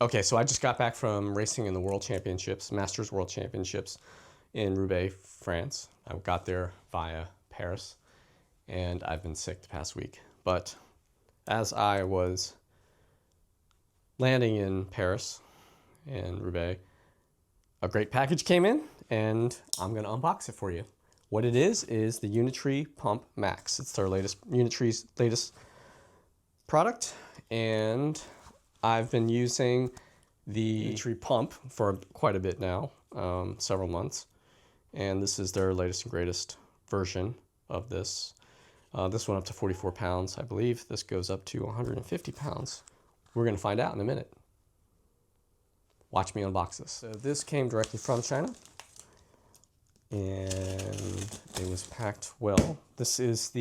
Okay, so I just got back from racing in the World Championships, Masters World Championships in Roubaix, France. I got there via Paris, and I've been sick the past week. But as I was landing in Paris and Roubaix, a great package came in, and I'm going to unbox it for you. What it is the Unitree PUMP MAX. It's their Unitree's latest product, and I've been using the Unitree pump for quite a bit now, several months, and this is their latest and greatest version of this. This went up to 44 pounds, I believe. This goes up to 150 pounds. We're going to find out in a minute. Watch me unbox this. So this came directly from China, and it was packed well. This is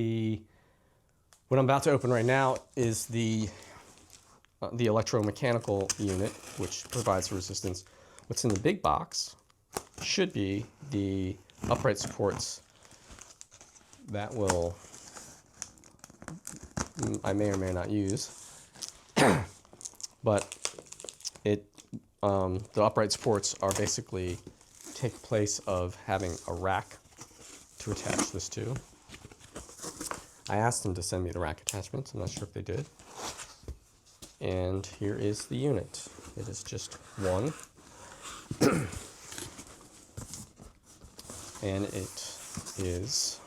what I'm about to open right now is the electromechanical unit, which provides resistance. What's in the big box should be the upright supports that I may or may not use, but the upright supports are basically take place of having a rack to attach this to. I asked them to send me the rack attachments. I'm not sure if they did. And here is the unit. It is just one. And it is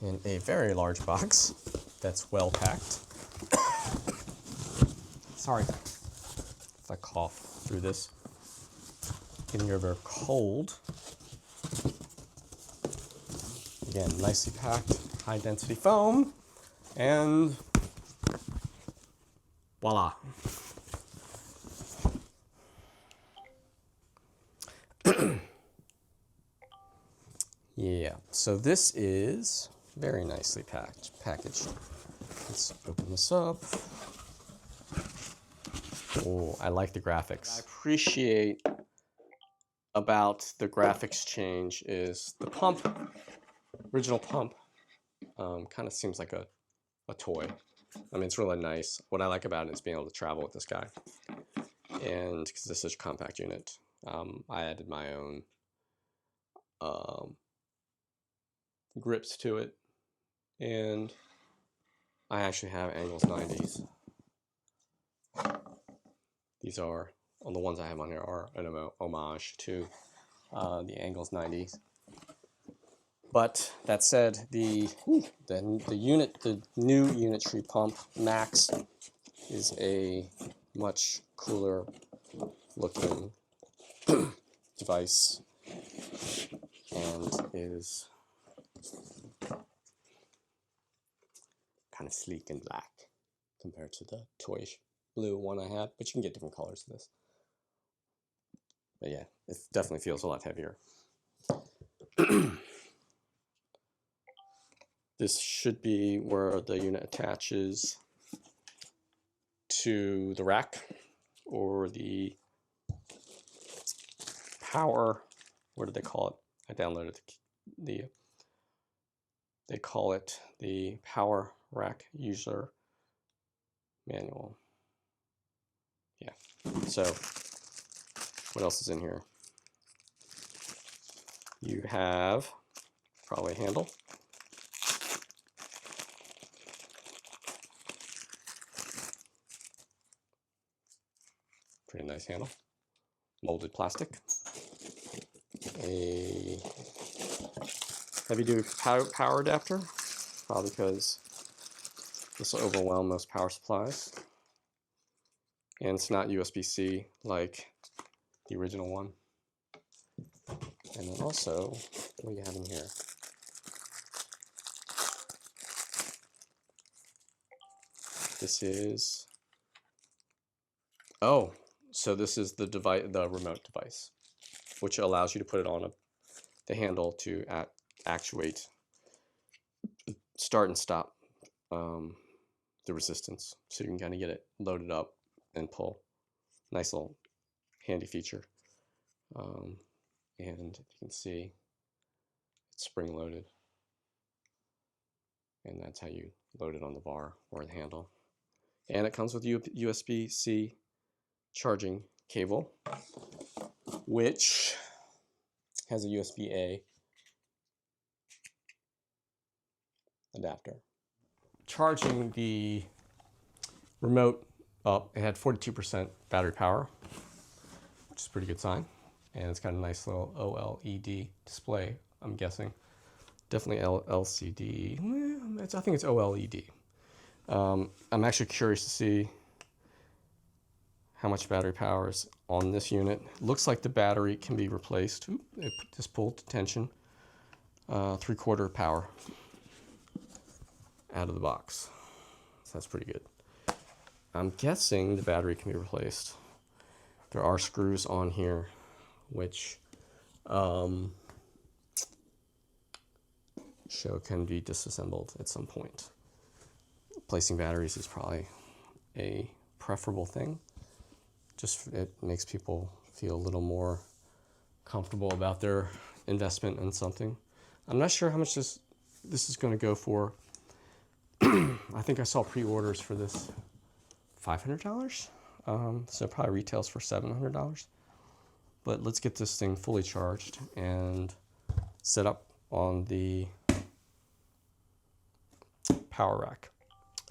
in a very large box that's well packed. Sorry if I cough through this. Getting over a cold. Again, nicely packed, high density foam, and voila. Yeah, so this is very nicely packaged. Let's open this up. Oh, I like the graphics. What I appreciate about the graphics change is the original pump kind of seems like a toy. I mean, it's really nice. What I like about it is being able to travel with this guy. And because this is such a compact unit, I added my own grips to it. And I actually have Angles 90s. These are, the ones I have on here are an homage to the Angles 90s. But that said, the new Unitree Pump Max is a much cooler looking device and is kind of sleek and black compared to the toyish blue one I had, but you can get different colors of this. But yeah, it definitely feels a lot heavier. This should be where the unit attaches to the rack or the power, what do they call it? I downloaded they call it the power rack user manual. Yeah, so what else is in here? You have probably a handle. Pretty nice handle. Molded plastic. A heavy-duty power adapter, probably because this will overwhelm most power supplies. And it's not USB-C like the original one. And then also, what do you have in here? This is, so this is the device, the remote device, which allows you to put it on the handle to actuate, start and stop the resistance, so you can kind of get it loaded up and pull. Nice little handy feature. And you can see it's spring loaded, and that's how you load it on the bar or the handle. And it comes with USB-C charging cable, which has a USB-A adapter. Charging the remote up, it had 42% battery power, which is a pretty good sign. And it's got a nice little OLED display, I'm guessing. Definitely LCD. I think it's OLED. I'm actually curious to see how much battery power is on this unit. Looks like the battery can be replaced. Oop, it just pulled to tension. 3/4 power out of the box. So that's pretty good. I'm guessing the battery can be replaced. There are screws on here which show can be disassembled at some point. Replacing batteries is probably a preferable thing. Just it makes people feel a little more comfortable about their investment in something. I'm not sure how much this is going to go for. I think I saw pre-orders for this $500. So it probably retails for $700. But let's get this thing fully charged and set up on the power rack.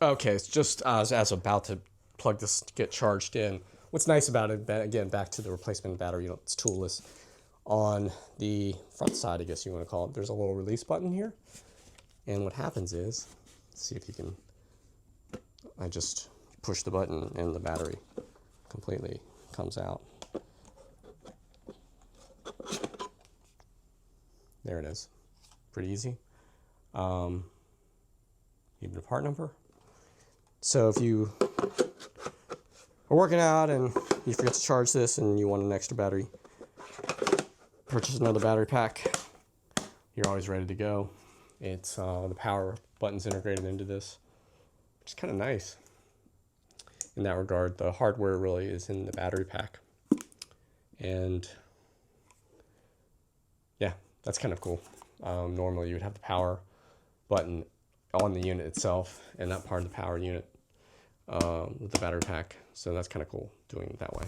Okay, it's just as I was about to plug this to get charged in. What's nice about it, again, back to the replacement battery, it's toolless. On the front side, I guess you want to call it, there's a little release button here. And what happens is, let's see if you can, I just push the button and the battery completely comes out. There it is. Pretty easy. Even a part number. So if you are working out and you forget to charge this and you want an extra battery, purchase another battery pack. You're always ready to go. It's the power button's integrated into this, which is kind of nice. In that regard, the hardware really is in the battery pack. And yeah, that's kind of cool. Normally you would have the power button on the unit itself and not part of the power unit with the battery pack. So that's kind of cool doing it that way.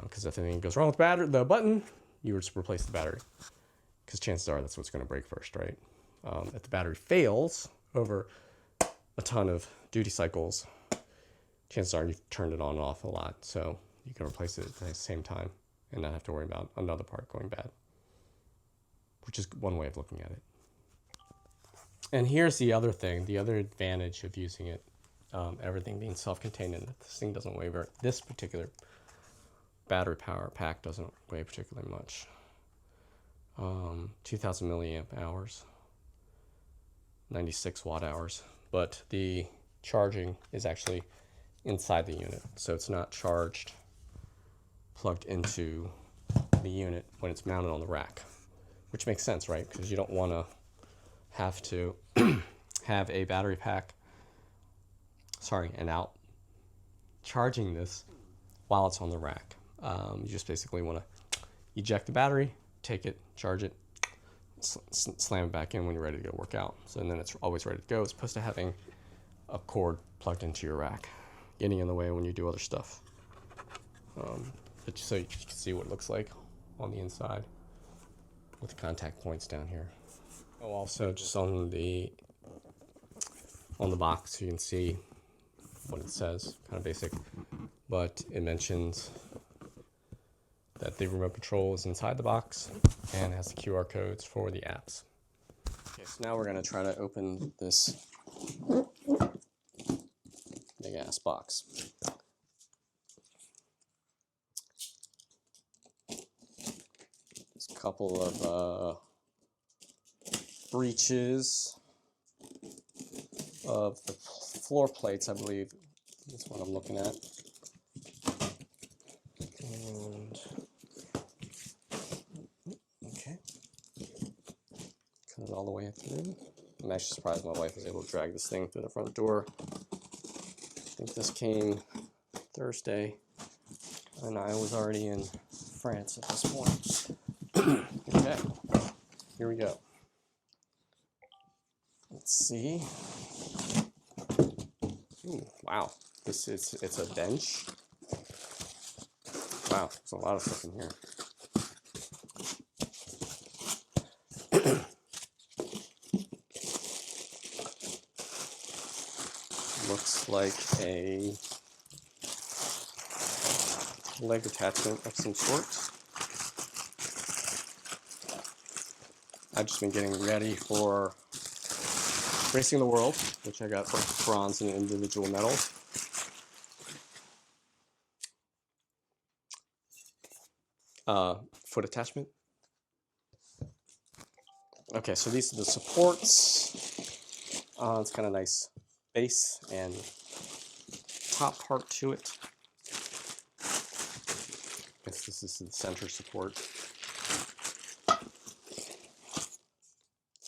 Because if anything goes wrong with the button, you would just replace the battery. Because chances are that's what's going to break first, right? If the battery fails over a ton of duty cycles, chances are you've turned it on and off a lot. So you can replace it at the same time and not have to worry about another part going bad, which is one way of looking at it. And here's the other thing, the other advantage of using it, everything being self-contained, and this thing doesn't weigh this particular battery power pack doesn't weigh particularly much. 2,000 milliamp hours, 96 watt hours, but the charging is actually inside the unit. So it's not charged, plugged into the unit when it's mounted on the rack, which makes sense, right? Because you don't want to have to have a battery pack, and out charging this while it's on the rack. You just basically want to eject the battery, take it, charge it, slam it back in when you're ready to go work out. So and then it's always ready to go, as opposed to having a cord plugged into your rack, getting in the way when you do other stuff. But so you can see what it looks like on the inside with the contact points down here. Oh, also just on the box you can see what it says, kind of basic, but it mentions that the remote control is inside the box and has the QR codes for the apps. Okay, so now we're going to try to open this big ass box. There's a couple of breaches of the floor plates, I believe. That's what I'm looking at. And okay, cut it all the way through. I'm actually surprised my wife was able to drag this thing through the front door. I think this came Thursday, and I was already in France at this point. Okay, here we go. Let's see. Ooh, Wow, it's a bench. Wow, there's a lot of stuff in here. Looks like a leg attachment of some sort. I've just been getting ready for Racing the World, which I got both bronze and individual medals. Foot attachment. Okay, so these are the supports. It's kind of nice base and top part to it. I guess this is the center support.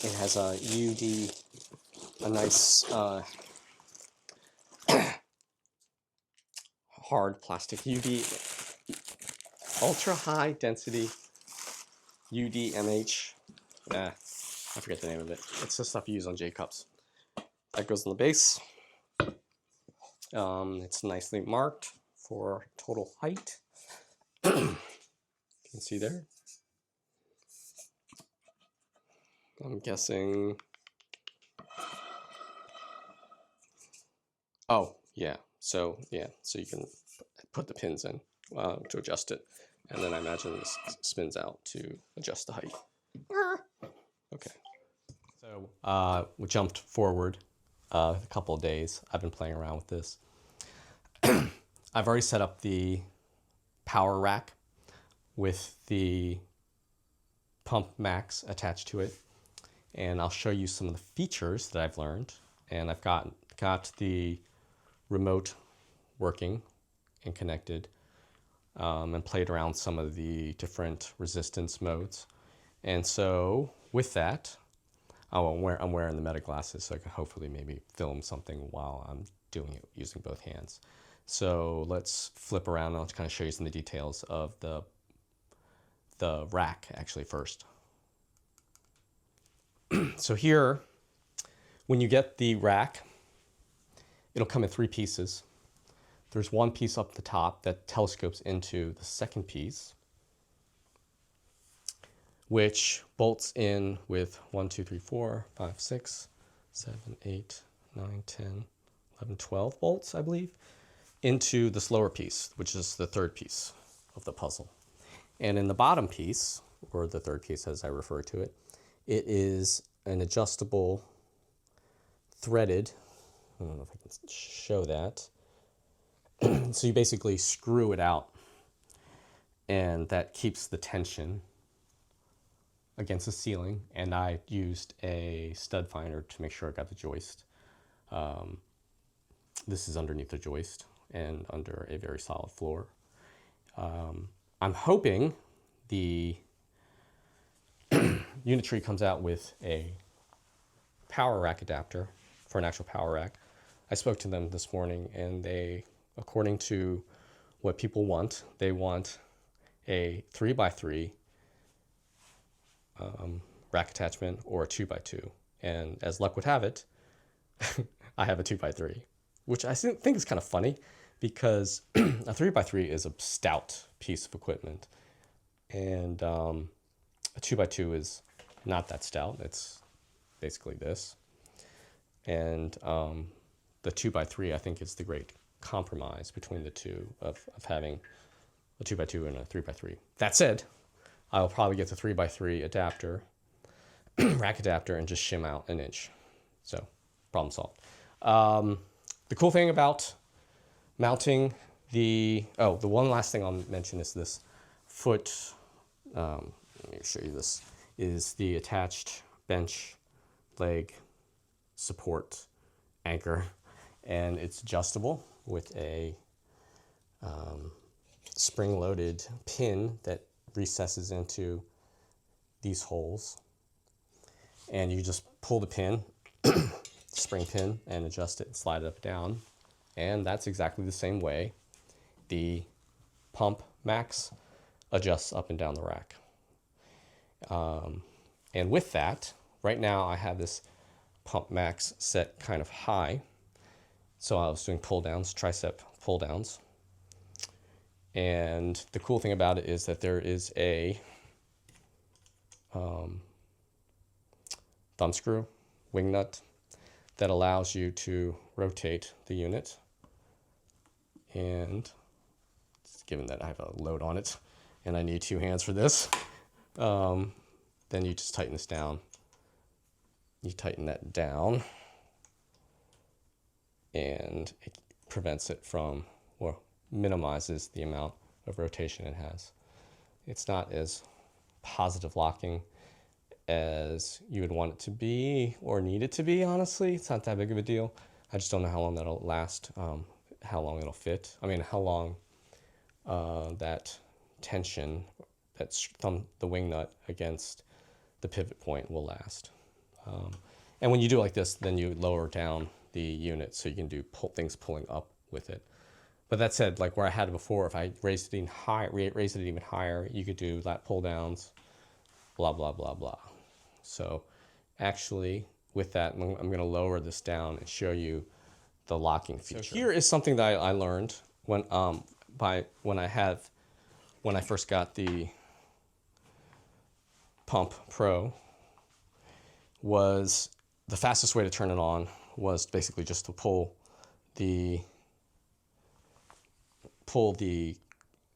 It has a UD, a nice hard plastic UD, ultra high density UDMH. I forget the name of it. It's the stuff you use on J-cups. That goes on the base. It's nicely marked for total height. You can see there. I'm guessing. Oh, yeah. So you can put the pins in to adjust it. And then I imagine this spins out to adjust the height. Okay. So we jumped forward a couple of days. I've been playing around with this. I've already set up the power rack with the Pump Max attached to it. And I'll show you some of the features that I've learned. And I've got the remote working and connected, and played around some of the different resistance modes. And so with that, I'm wearing the meta glasses, so I can hopefully maybe film something while I'm doing it using both hands. So let's flip around and I'll kind of show you some of the details of the rack actually first. So here, when you get the rack, it'll come in 3 pieces. There's one piece up the top that telescopes into the second piece, which bolts in with 1, 2, 3, 4, 5, 6, 7, 8, 9, 10, 11, 12 bolts, I believe, into this lower piece, which is the third piece of the puzzle. And in the bottom piece, or the third piece as I refer to it, it is an adjustable threaded, I don't know if I can show that. So you basically screw it out and that keeps the tension against the ceiling. And I used a stud finder to make sure I got the joist. This is underneath the joist and under a very solid floor. I'm hoping the Unitree comes out with a power rack adapter for an actual power rack. I spoke to them this morning and they, according to what people want, they want a 3x3 rack attachment or a 2x2. And as luck would have it, I have a 2x3, which I think is kind of funny because a 3x3 is a stout piece of equipment. And a 2x2 is not that stout. It's basically this. And the 2x3, I think, is the great compromise between the two of having a 2x2 and a 3x3. That said, I'll probably get the 3x3 adapter, rack adapter, and just shim out an inch. So, problem solved. The cool thing about mounting the one last thing I'll mention is this foot, let me show you this, is the attached bench leg support anchor, and it's adjustable with a spring-loaded pin that recesses into these holes, and you just pull the pin, spring pin, and adjust it and slide it up and down, and that's exactly the same way the Pump Max adjusts up and down the rack. And with that, right now I have this Pump Max set kind of high, So I was doing pull downs, tricep pull downs. And the cool thing about it is that there is a thumb screw, wing nut, that allows you to rotate the unit. And given that I have a load on it and I need 2 hands for this, then you just tighten this down. You tighten that down and it prevents it from, or minimizes the amount of rotation it has. It's not as positive locking as you would want it to be or need it to be, honestly. It's not that big of a deal. I just don't know how long that'll last, how long it'll fit. I mean, how long that tension, the wing nut against the pivot point will last. And when you do it like this, then you lower down the unit so you can do things pulling up with it. But that said, like where I had it before, if I raised it even higher, you could do lat pull downs, blah, blah, blah, blah. So actually with that, I'm going to lower this down and show you the locking feature. So here is something that I learned when I first got the Pump Pro. Was the fastest way to turn it on was basically just to pull the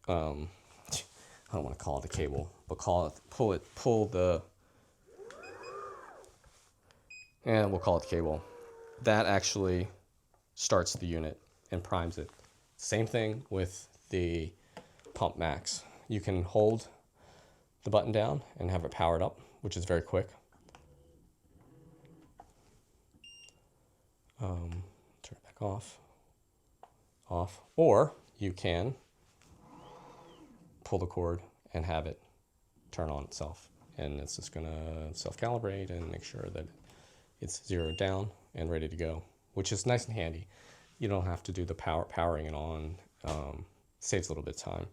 I don't want to call it the cable, but we'll call it the cable. That actually starts the unit and primes it. Same thing with the Pump Max. You can hold the button down and have it powered up, which is very quick. Turn it back off, or you can pull the cord and have it turn on itself, and it's just gonna self-calibrate and make sure that it's zeroed down and ready to go, which is nice and handy. You don't have to do the powering it on. Saves a little bit of time.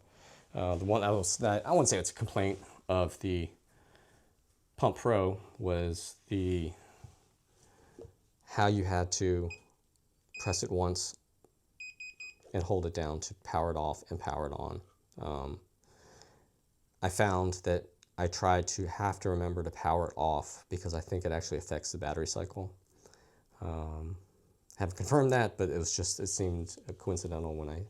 The one I wouldn't say it's a complaint of the Pump Pro was how you had to press it once and hold it down to power it off and power it on. I found that I tried to have to remember to power it off because I think it actually affects the battery cycle. Haven't confirmed that, but it seemed coincidental when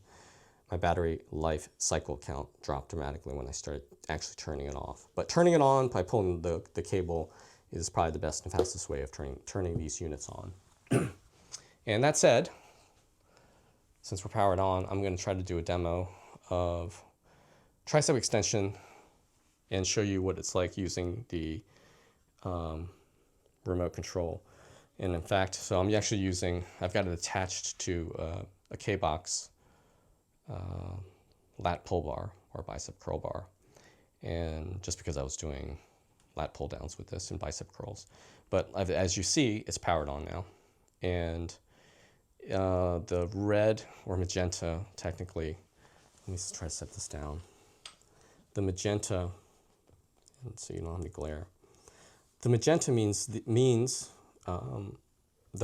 my battery life cycle count dropped dramatically when I started actually turning it off. But turning it on by pulling the cable is probably the best and fastest way of turning these units on. And that said, since we're powered on, I'm going to try to do a demo of tricep extension and show you what it's like using the remote control. And in fact, so I'm actually I've got it attached to a K-Box lat pull bar or bicep curl bar. And just because I was doing lat pull downs with this and bicep curls. But as you see, it's powered on now. And the red or magenta, technically, let me try to set this down. The magenta, so you don't have any glare. The magenta means the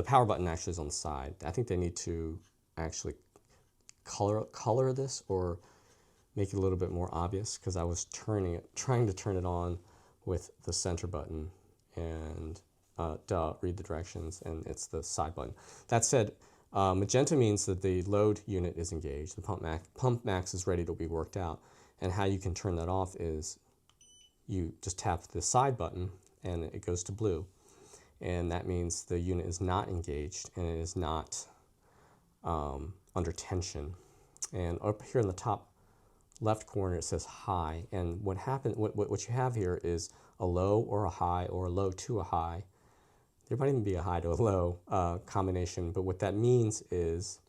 power button actually is on the side. I think they need to actually color this or make it a little bit more obvious, because I was trying to turn it on with the center button and read the directions, and it's the side button. That said, magenta means that the load unit is engaged. The Pump Max is ready to be worked out. And how you can turn that off is you just tap the side button and it goes to blue. And that means the unit is not engaged and it is not under tension. And up here in the top left corner it says high. And what you have here is a low or a high or a low to a high. There might even be a high to a low combination, but what that means is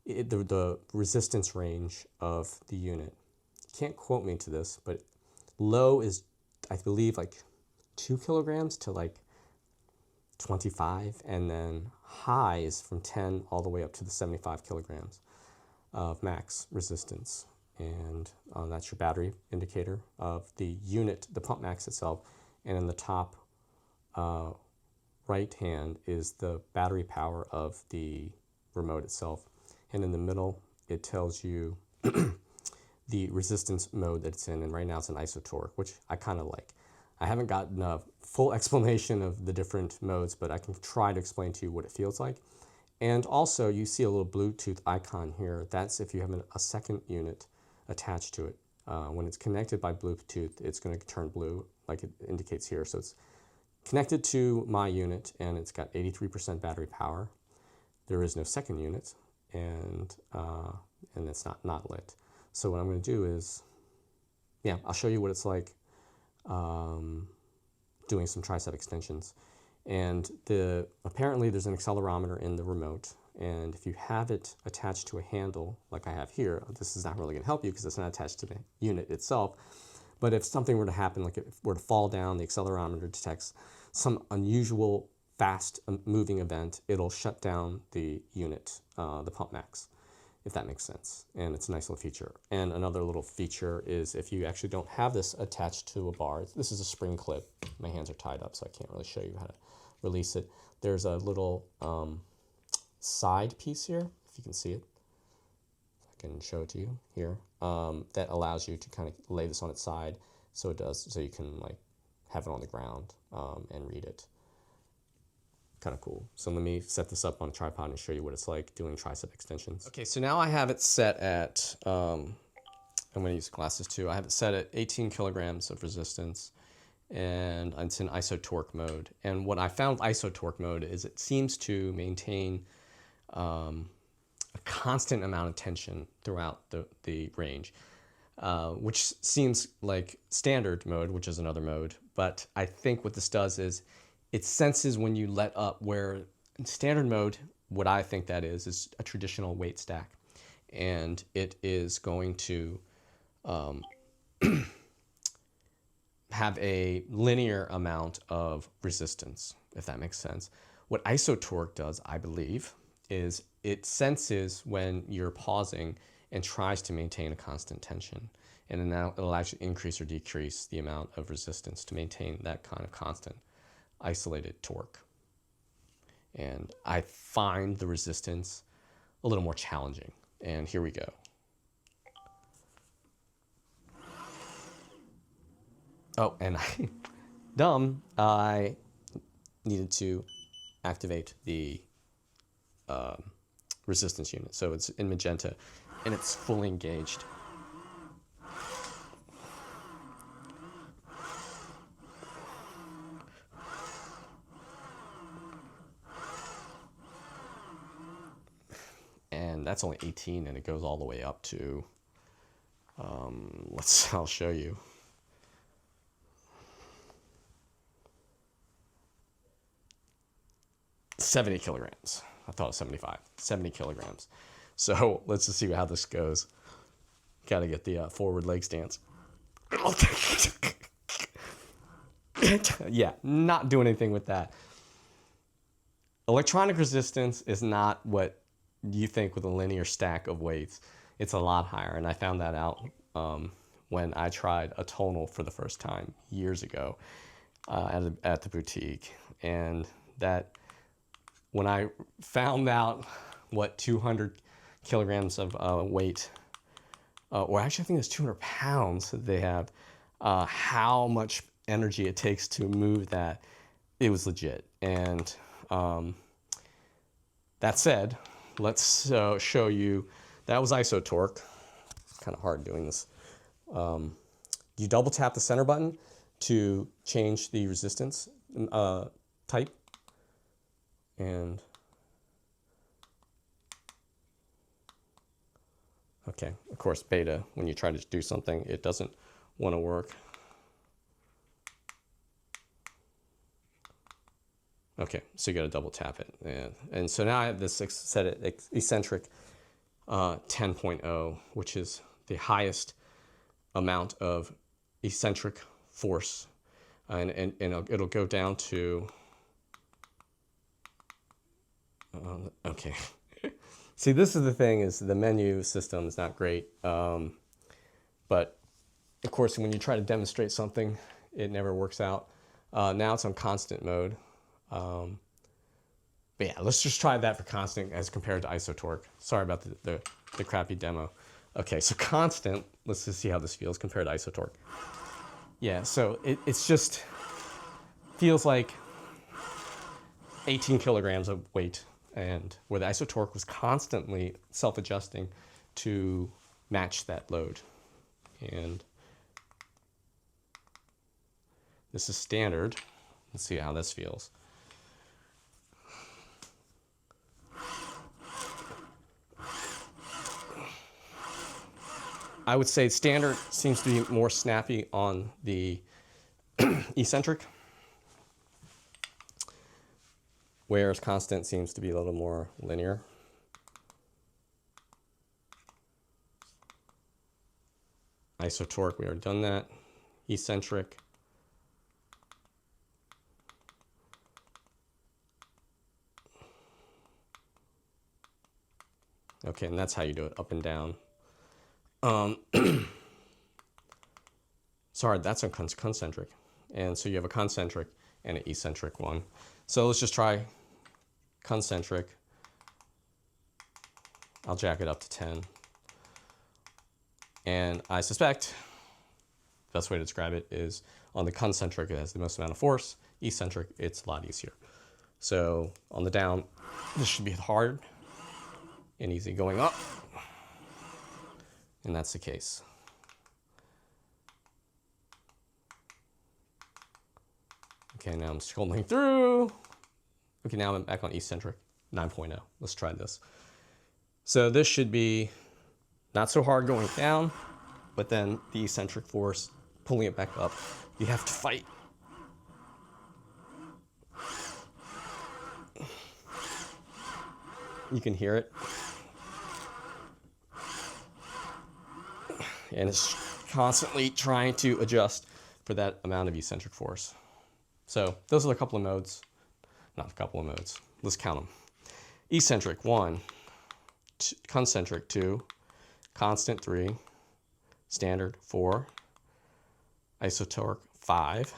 the resistance range of the unit. You can't quote me to this, but low is, I believe, like 2 kilograms to like 25, and then high is from 10 all the way up to the 75 kilograms of max resistance. And that's your battery indicator of the unit, the Pump Max itself. And in the top right hand is the battery power of the remote itself. And in the middle, it tells you the resistance mode that it's in. And right now it's an Isot Torque, which I kind of like. I haven't gotten a full explanation of the different modes, but I can try to explain to you what it feels like. And also, you see a little Bluetooth icon here. That's if you have a second unit attached to it. When it's connected by Bluetooth, it's going to turn blue, like it indicates here. So it's connected to my unit, and it's got 83% battery power. There is no second unit, and it's not lit. So what I'm going to do is, yeah, I'll show you what it's like doing some tricep extensions. And apparently there's an accelerometer in the remote, and if you have it attached to a handle like I have here, this is not really going to help you because it's not attached to the unit itself. But if something were to happen, like if it were to fall down, the accelerometer detects some unusual fast moving event, it'll shut down the unit, the Pump Max, if that makes sense. And it's a nice little feature. And another little feature is if you actually don't have this attached to a bar, this is a spring clip. My hands are tied up, so I can't really show you how to release it. There's a little side piece here, if you can see it. I can show it to you here. That allows you to kind of lay this on its side, so you can like have it on the ground and read it. Kind of cool. So let me set this up on a tripod and show you what it's like doing tricep extensions. Okay, so now I have it set at, I'm going to use glasses too. I have it set at 18 kilograms of resistance, and it's in Isot Torque mode. And what I found with Isot Torque mode is it seems to maintain a constant amount of tension throughout the range, which seems like standard mode, which is another mode. But I think what this does is it senses when you let up, where in standard mode, what I think that is a traditional weight stack. And it is going to have a linear amount of resistance, if that makes sense. What Isot Torque does, I believe, is it senses when you're pausing and tries to maintain a constant tension. And then now it'll actually increase or decrease the amount of resistance to maintain that kind of constant isolated torque. And I find the resistance a little more challenging. And here we go. Oh, and I needed to activate the resistance unit. So it's in magenta and it's fully engaged. And that's only 18, and it goes all the way up to, I'll show you. $70 kilograms. I thought it was 75. 70 kilograms. So let's just see how this goes. Got to get the forward leg stance. Yeah, not doing anything with that. Electronic resistance is not what you think with a linear stack of weights. It's a lot higher, and I found that out when I tried a tonal for the first time years ago at the boutique. And that when I found out what 200 kilograms of weight, or actually I think it's 200 pounds that they have, how much energy it takes to move that, it was legit. And that said, let's show you. That was Isot Torque. It's kind of hard doing this. You double tap the center button to change the resistance type. And okay, of course, beta, when you try to do something, it doesn't want to work. Okay, so you got to double tap it. And so now I have this set at eccentric 10.0, which is the highest amount of eccentric force. And it'll go down to, okay. See, this is the thing, is the menu system is not great. But of course, when you try to demonstrate something, it never works out. Now it's on constant mode. But yeah, let's just try that for constant as compared to Isot Torque. Sorry about the crappy demo. Okay, so constant, let's just see how this feels compared to Isot Torque. Yeah, so it's just feels like 18 kilograms of weight, and where the Isot Torque was constantly self-adjusting to match that load. And this is standard. Let's see how this feels. I would say standard seems to be more snappy on the eccentric, whereas constant seems to be a little more linear. Isot Torque, we already done that. Eccentric. Okay, and that's how you do it, up and down. Sorry, that's a concentric. And so you have a concentric and an eccentric one. So let's just try concentric. I'll jack it up to 10. And I suspect the best way to describe it is on the concentric, it has the most amount of force. Eccentric, it's a lot easier. So on the down, this should be hard and easy going up. And that's the case. Okay, now I'm scrolling through. Okay, now I'm back on eccentric, 9.0. Let's try this. So this should be not so hard going down, but then the eccentric force pulling it back up. You have to fight. You can hear it. And it's constantly trying to adjust for that amount of eccentric force. So those are a couple of modes. Not a couple of modes. Let's count them. Eccentric, 1. Concentric, 2. Constant, 3. Standard, 4. Isot Torque, 5.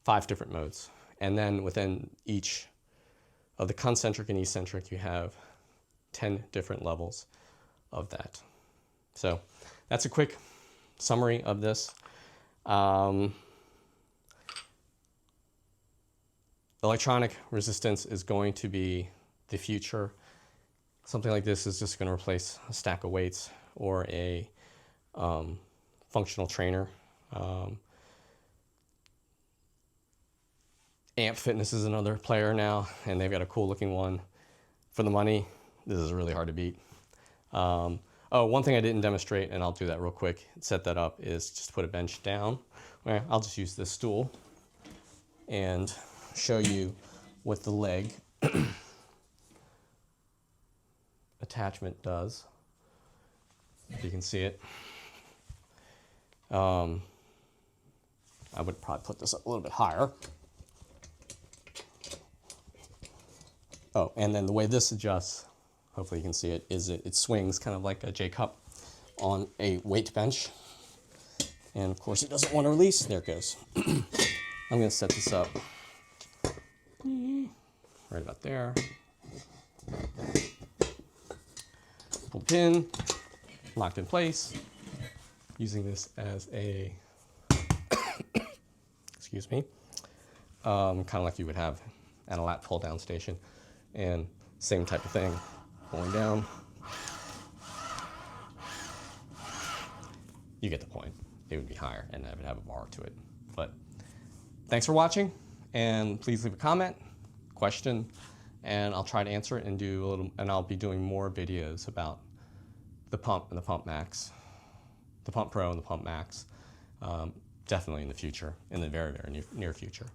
5 different modes. And then within each of the concentric and eccentric, you have 10 different levels of that. So that's a quick summary of this. Electronic resistance is going to be the future. Something like this is just going to replace a stack of weights or a functional trainer. Amp Fitness is another player now, and they've got a cool looking one. For the money, this is really hard to beat. Oh, one thing I didn't demonstrate, and I'll do that real quick, set that up, is just put a bench down. I'll just use this stool and show you what the leg attachment does. If you can see it. I would probably put this up a little bit higher. Oh, and then the way this adjusts, hopefully you can see it, is it swings kind of like a J-cup on a weight bench. And of course it doesn't want to release. There it goes. I'm going to set this up right about there. Pull the pin, locked in place. Using this as a, excuse me, kind of like you would have at a lat pull down station. And same type of thing, pulling down. You get the point. It would be higher and I would have a bar to it. But thanks for watching, and please leave a comment, question, and I'll try to answer it and do a little, and I'll be doing more videos about the pump and the Pump Max, the Pump Pro and the Pump Max, definitely in the future, in the very, very near future.